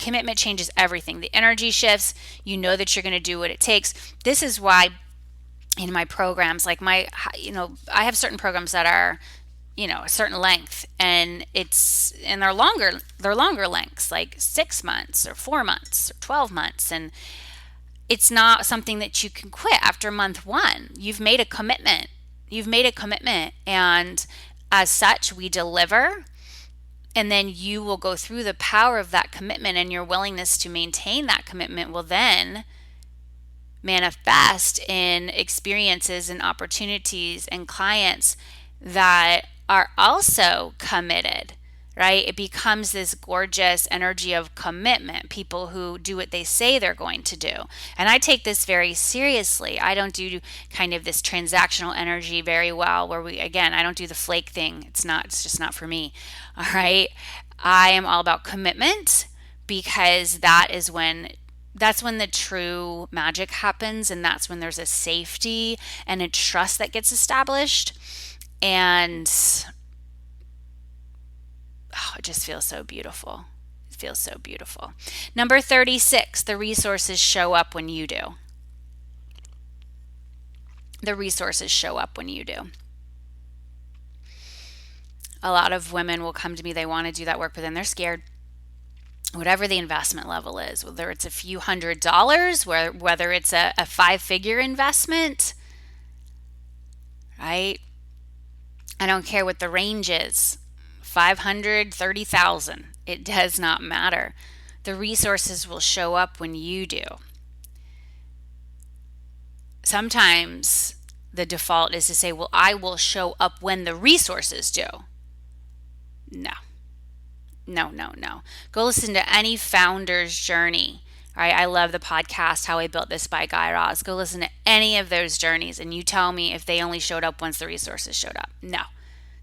Commitment changes everything. The energy shifts. You know that you're going to do what it takes. This is why in my programs, like I have certain programs that are a certain length, and they're longer lengths, like 6 months or 4 months or 12 months. And it's not something that you can quit after month one. You've made a commitment. And as such, we deliver. And then you will go through the power of that commitment, and your willingness to maintain that commitment will then manifest in experiences and opportunities and clients that are also committed, right? It becomes this gorgeous energy of commitment, people who do what they say they're going to do. And I take this very seriously. I don't do kind of this transactional energy very well, where I don't do the flake thing. It's just not for me. All right. I am all about commitment, because that's when the true magic happens, and that's when there's a safety and a trust that gets established. And it just feels so beautiful. It feels so beautiful. Number 36, the resources show up when you do. The resources show up when you do. A lot of women will come to me, they want to do that work, but then they're scared. Whatever the investment level is, whether it's a few $100s, whether it's a 5-figure investment, right? I don't care what the range is, 500, 30,000. It does not matter. The resources will show up when you do. sometimes the default is to say, well, I will show up when the resources do. No, no, no, no. Go listen to any founder's journey. Right? I love the podcast, How I Built This by Guy Raz. Go listen to any of those journeys and you tell me if they only showed up once the resources showed up. No.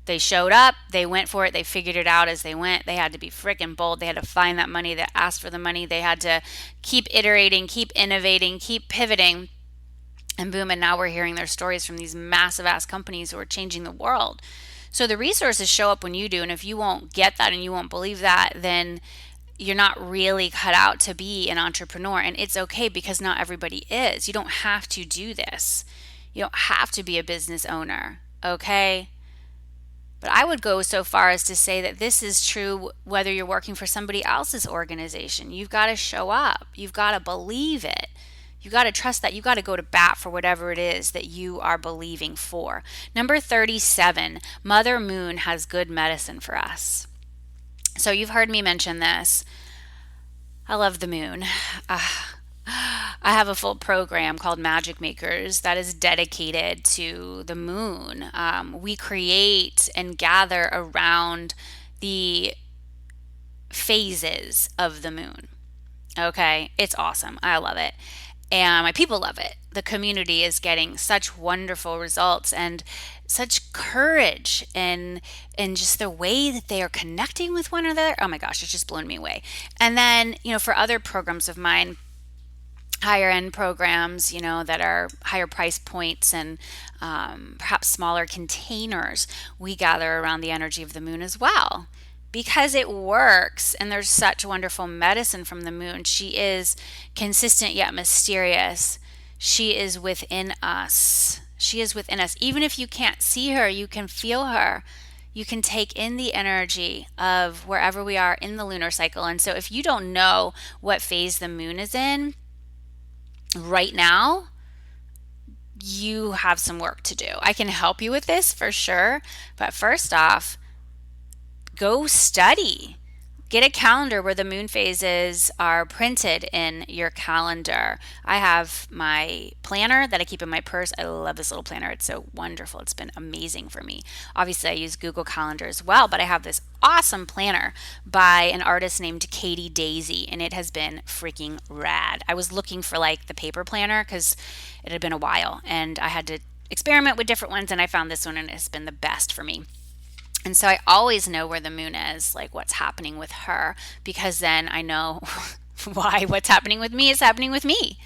They showed up, they went for it, they figured it out as they went. They had to be freaking bold. They had to find that money, they asked for the money. They had to keep iterating, keep innovating, keep pivoting. And boom, and now we're hearing their stories from these massive ass companies who are changing the world. So the resources show up when you do. And if you won't get that and you won't believe that, then you're not really cut out to be an entrepreneur. And it's okay because not everybody is. You don't have to do this. You don't have to be a business owner. Okay? But I would go so far as to say that this is true whether you're working for somebody else's organization. You've got to show up. You've got to believe it. You got to trust that. You got to go to bat for whatever it is that you are believing for. Number 37, Mother Moon has good medicine for us. So you've heard me mention this. I love the moon. I have a full program called Magic Makers that is dedicated to the moon. We create and gather around the phases of the moon. Okay, it's awesome. I love it. And my people love it. The community is getting such wonderful results and such courage and just the way that they are connecting with one another. Oh my gosh, it's just blown me away. And then, for other programs of mine, higher end programs, that are higher price points and perhaps smaller containers, we gather around the energy of the moon as well. Because it works and there's such wonderful medicine from the moon. She is consistent yet mysterious. She is within us. She is within us. Even if you can't see her, you can feel her. You can take in the energy of wherever we are in the lunar cycle. And so if you don't know what phase the moon is in right now, you have some work to do. I can help you with this for sure. But first off, go study. Get a calendar where the moon phases are printed in your calendar. I have my planner that I keep in my purse. I love this little planner. It's so wonderful. It's been amazing for me. Obviously, I use Google Calendar as well, but I have this awesome planner by an artist named Katie Daisy, and it has been freaking rad. I was looking for like the paper planner because it had been a while, and I had to experiment with different ones, and I found this one, and it's been the best for me. And so I always know where the moon is, like what's happening with her, because then I know why what's happening with me is happening with me.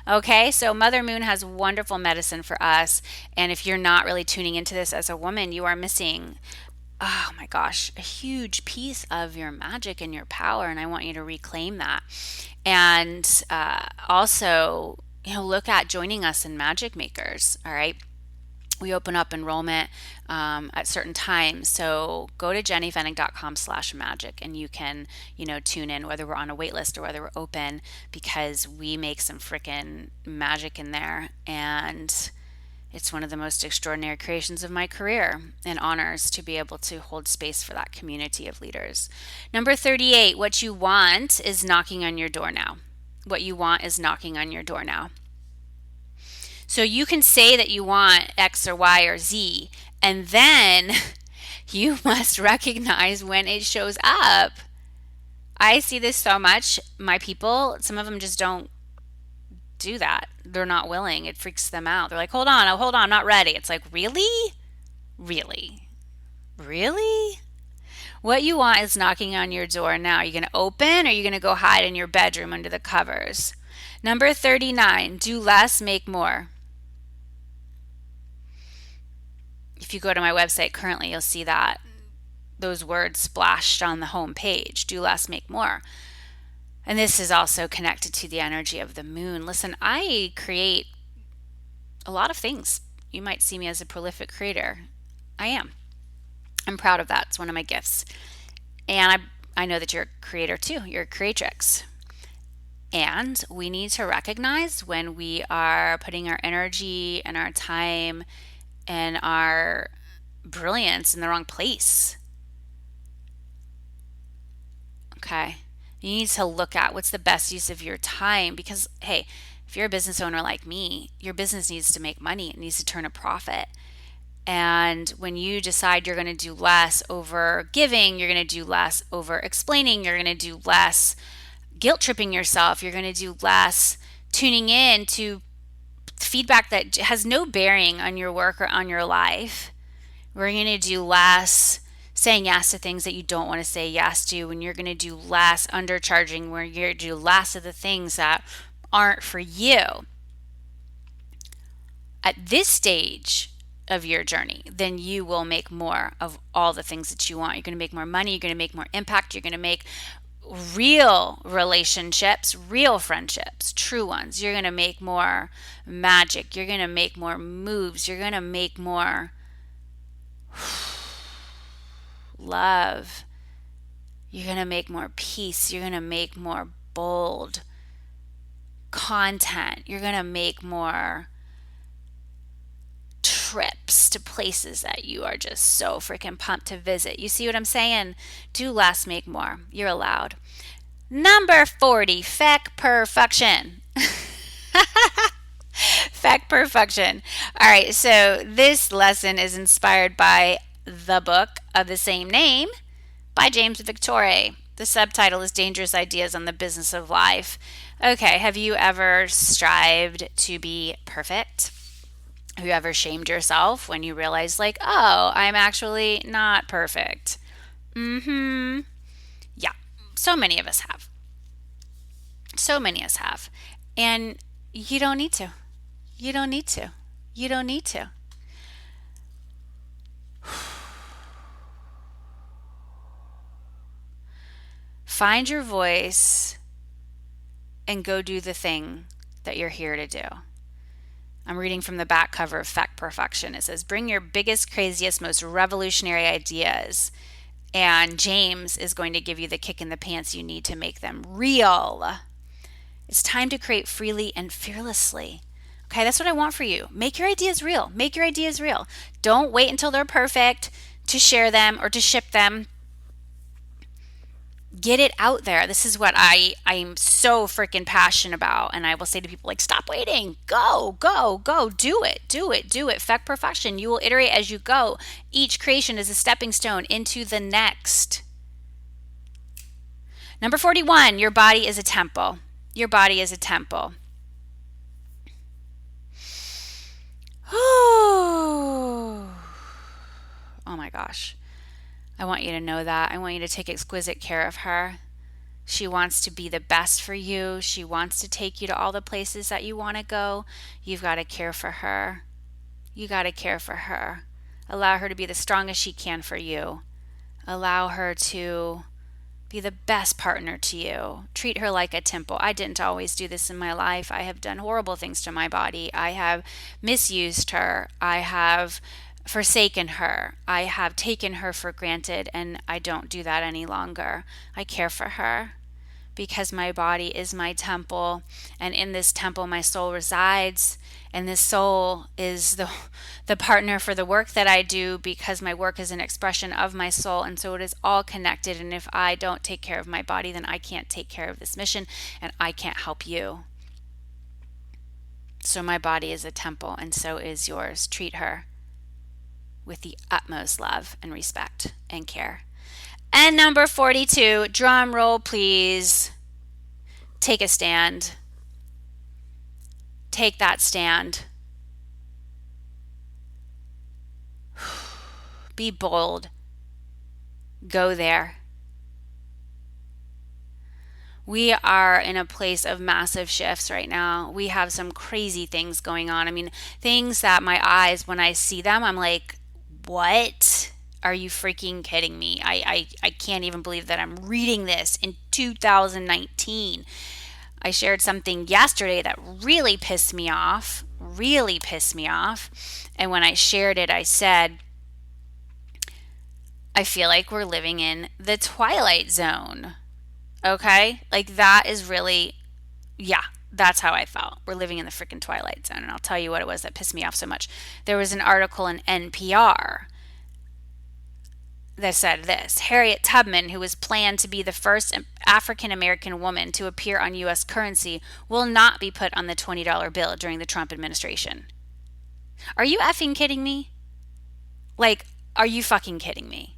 Okay, so Mother Moon has wonderful medicine for us. And if you're not really tuning into this as a woman, you are missing, oh my gosh, a huge piece of your magic and your power. And I want you to reclaim that. And also, look at joining us in Magic Makers. All right. We open up enrollment at certain times. So go to jennyfennig.com/magic and you can, tune in whether we're on a wait list or whether we're open, because we make some freaking magic in there. And it's one of the most extraordinary creations of my career, and honors to be able to hold space for that community of leaders. Number 38, what you want is knocking on your door now. What you want is knocking on your door now. So you can say that you want X or Y or Z, and then you must recognize when it shows up. I see this so much. My people, some of them just don't do that. They're not willing. It freaks them out. They're like, hold on, I'm not ready. It's like, really? Really? Really? What you want is knocking on your door now. Are you going to open, or are you going to go hide in your bedroom under the covers? Number 39, do less, make more. If you go to my website currently, you'll see that those words splashed on the home page. Do less, make more. And this is also connected to the energy of the moon. Listen, I create a lot of things. You might see me as a prolific creator. I am. I'm proud of that. It's one of my gifts. And I know that you're a creator too. You're a creatrix. And we need to recognize when we are putting our energy and our time and our brilliance in the wrong place. Okay. You need to look at what's the best use of your time, because, hey, If you're a business owner like me, your business needs to make money. It needs to turn a profit. And when you decide you're going to do less over giving, you're going to do less over explaining, you're going to do less guilt tripping yourself, you're going to do less tuning in to feedback that has no bearing on your work or on your life. We're going to do less saying yes to things that you don't want to say yes to, and you're going to do less undercharging, where you're going to do less of the things that aren't for you. At this stage of your journey, then you will make more of all the things that you want. You're going to make more money, you're going to make more impact, you're going to make real relationships, real friendships, true ones. You're going to make more magic, you're going to make more moves, you're going to make more love, you're going to make more peace, you're going to make more bold content, you're going to make more trips to places that you are just so freaking pumped to visit. You see what I'm saying? Do less, make more. You're allowed. Number 40, feck perfection. Feck perfection. All right, so this lesson is inspired by the book of the same name by James Victore. The subtitle is Dangerous Ideas on the Business of Life. Okay, have you ever strived to be perfect? Have you ever shamed yourself when you realize, like, oh, I'm actually not perfect? Yeah, so many of us have. So many of us have. And you don't need to. You don't need to. You don't need to. Find your voice and go do the thing that you're here to do. I'm reading from the back cover of Feck Perfection. It says, bring your biggest, craziest, most revolutionary ideas, and James is going to give you the kick in the pants you need to make them real. It's time to create freely and fearlessly. Okay, that's what I want for you. Make your ideas real. Make your ideas real. Don't wait until they're perfect to share them or to ship them. Get it out there. This is what I'm so freaking passionate about. And I will say to people, like, stop waiting. Go, go, go. Do it, do it, do it. Feck perfection. You will iterate as you go. Each creation is a stepping stone into the next. Number 41, your body is a temple. Your body is a temple. Oh my gosh. I want you to know that. I want you to take exquisite care of her. She wants to be the best for you. She wants to take you to all the places that you want to go. You've got to care for her. You got to care for her. Allow her to be the strongest she can for you. Allow her to be the best partner to you. Treat her like a temple. I didn't always do this in my life. I have done horrible things to my body. I have misused her. I have forsaken her. I have taken her for granted, and I don't do that any longer. I care for her because my body is my temple, and in this temple my soul resides, and this soul is the partner for the work that I do, because my work is an expression of my soul, and so it is all connected. And if I don't take care of my body, then I can't take care of this mission, and I can't help you. So my body is a temple, and so is yours. Treat her with the utmost love and respect and care. And number 42, drum roll please. Take a stand. Take that stand. Be bold. Go there. We are in a place of massive shifts right now. We have some crazy things going on. I mean, things that my eyes, when I see them, I'm like, what? Are you freaking kidding me? I can't even believe that I'm reading this in 2019. I shared something yesterday that really pissed me off. And when I shared it, I said, I feel like we're living in the Twilight Zone. Okay? Like, that is really, yeah, that's how I felt. We're living in the freaking Twilight Zone. And I'll tell you what it was that pissed me off so much. There was an article in NPR that said this: Harriet Tubman, who was planned to be the first African American woman to appear on U.S. currency, will not be put on the $20 bill during the Trump administration. Are you effing kidding me? Like, are you fucking kidding me?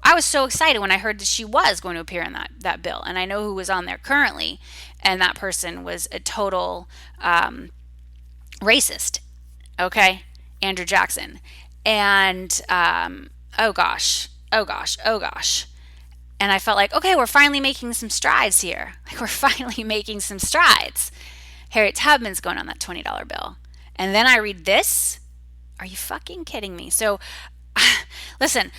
I was so excited when I heard that she was going to appear in that bill. And I know who was on there currently, and that person was a total racist. Okay? Andrew Jackson. And, oh gosh, oh gosh, oh gosh. And I felt like, okay, we're finally making some strides here. Like, we're finally making some strides. Harriet Tubman's going on that $20 bill. And then I read this. Are you fucking kidding me? So, listen,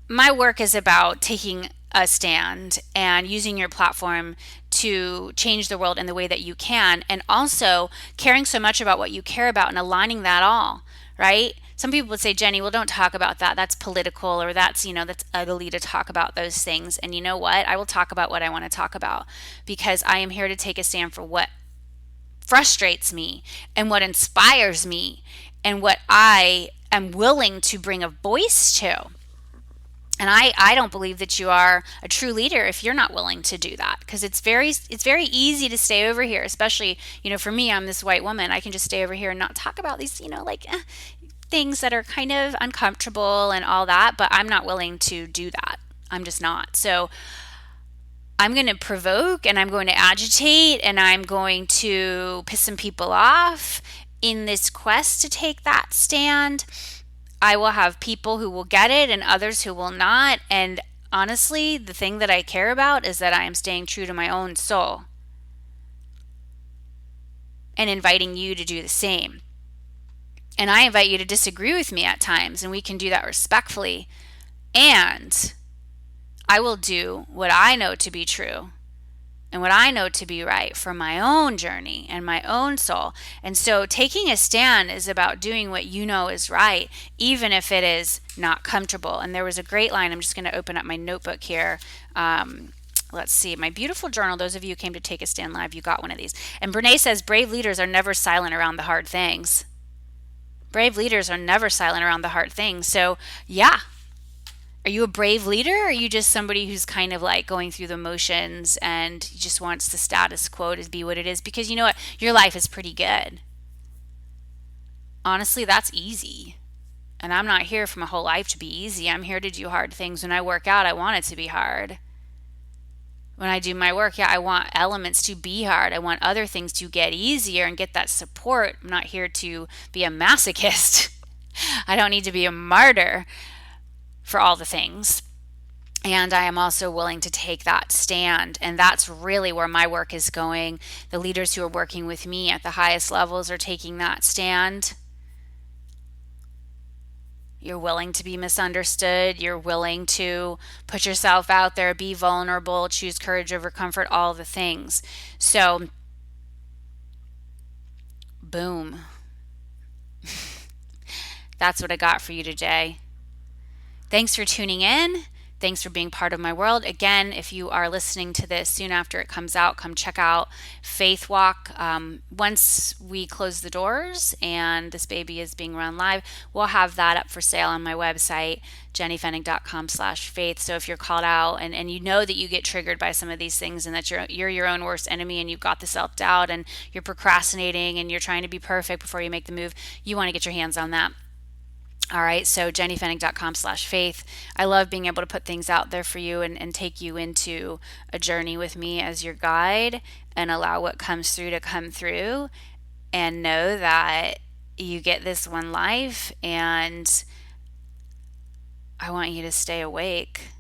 my work is about taking a stand and using your platform to change the world in the way that you can, and also caring so much about what you care about and aligning that all, right? Some people would say, Jenny, well, don't talk about that. That's political, or that's, that's ugly to talk about those things. And you know what? I will talk about what I want to talk about, because I am here to take a stand for what frustrates me and what inspires me and what I am willing to bring a voice to. And I don't believe that you are a true leader if you're not willing to do that, because it's very easy to stay over here, especially, for me, I'm this white woman. I can just stay over here and not talk about these, things that are kind of uncomfortable and all that, but I'm not willing to do that. I'm just not. So I'm going to provoke, and I'm going to agitate, and I'm going to piss some people off in this quest to take that stand. I will have people who will get it and others who will not. And honestly, the thing that I care about is that I am staying true to my own soul and inviting you to do the same. And I invite you to disagree with me at times, and we can do that respectfully. And I will do what I know to be true and what I know to be right for my own journey and my own soul. And so taking a stand is about doing what you know is right, even if it is not comfortable. And there was a great line. I'm just going to open up my notebook here. Let's see. My beautiful journal. Those of you who came to Take a Stand Live, you got one of these. And Brene says, brave leaders are never silent around the hard things. Brave leaders are never silent around the hard things. So, yeah. Are you a brave leader, or are you just somebody who's kind of like going through the motions and just wants the status quo to be what it is? Because you know what? Your life is pretty good. Honestly, that's easy. And I'm not here for my whole life to be easy. I'm here to do hard things. When I work out, I want it to be hard. When I do my work, yeah, I want elements to be hard. I want other things to get easier and get that support. I'm not here to be a masochist. I don't need to be a martyr for all the things. And I am also willing to take that stand. And that's really where my work is going. The leaders who are working with me at the highest levels are taking that stand. You're willing to be misunderstood. You're willing to put yourself out there, be vulnerable, choose courage over comfort, all the things. So, boom. That's what I got for you today. Thanks for tuning in. Thanks for being part of my world. Again, if you are listening to this soon after it comes out, come check out Faith Walk. Once we close the doors and this baby is being run live, we'll have that up for sale on my website, jennyfennig.com/faith. So if you're called out and you know that you get triggered by some of these things, and that you're your own worst enemy, and you've got the self-doubt, and you're procrastinating, and you're trying to be perfect before you make the move, you want to get your hands on that. All right, so jennyfennig.com/faith. I love being able to put things out there for you and take you into a journey with me as your guide, and allow what comes through to come through, and know that you get this one life, and I want you to stay awake.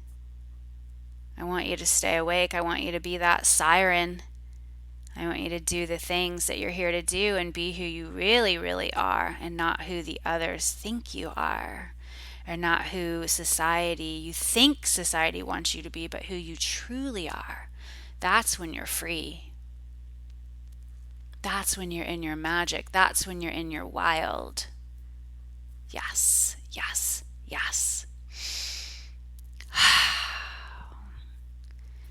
I want you to stay awake. I want you to be that siren. I want you to do the things that you're here to do and be who you really, really are, and not who the others think you are, or not who you think society wants you to be, but who you truly are. That's when you're free. That's when you're in your magic. That's when you're in your wild. Yes, yes, yes.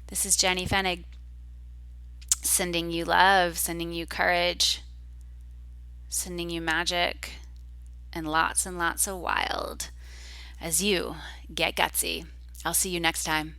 This is Jenny Fennig, sending you love, sending you courage, sending you magic, and lots of wild. as you get gutsy. I'll see you next time.